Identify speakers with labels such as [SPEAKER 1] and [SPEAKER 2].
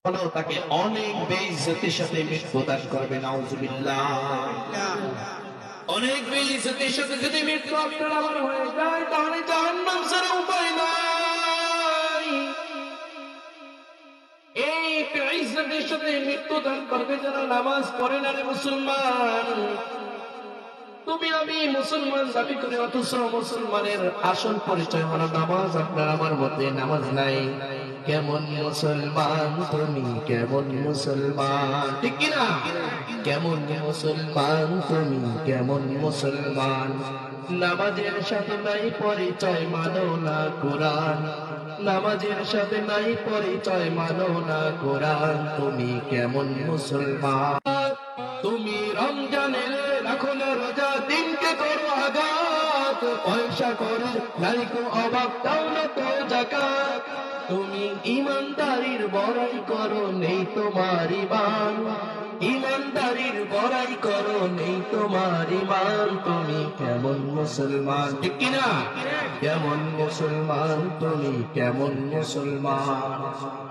[SPEAKER 1] হলেও তাকে অনেক বেইজ্জতির সাথে মৃত্যুদান করবে। নাউজুবিল্লাহ। অনেক বেইজ্জতির সাথে যদি মৃত্যু আপনার আমার হয়ে যায় তাহলে জাহান্নাম ছাড়া উপায় নাই। এই বেইজ্জতির সাথে মৃত্যুদান করবে যারা নামাজ পড়ে না রে মুসলমান। তুমি আমি মুসলমান দাবি করে অথচ মুসলমানের আসল পরিচয় হলো নামাজ। আপনার আমার মধ্যে নামাজ নাই। কেমন মুসলমান তুমি, কেমন মুসলমান, ঠিক কিনা? কেমন মুসলমান তুমি, কেমন মুসলমান? নামাজের সাথে নাই পরিচয়, মানো না কোরআন। নামাজের সাথে নাই পরিচয়, মানো না কোরআন। তুমি কেমন মুসলমান? তুমি রমজানের রাখো না রোজা, দিনকে করো আঘাত। পয়সা করে নারীকে অভাব, দাও না তো যাকাত। তুমি ইমানদারির বড়াই করো, নেই তোমার ইমান। ইমানদারির বড়াই করো, নেই তোমার ইমান। তুমি কেমন মুসলমান, ঠিক কিনা? কেমন মুসলমান তুমি, কেমন মুসলমান?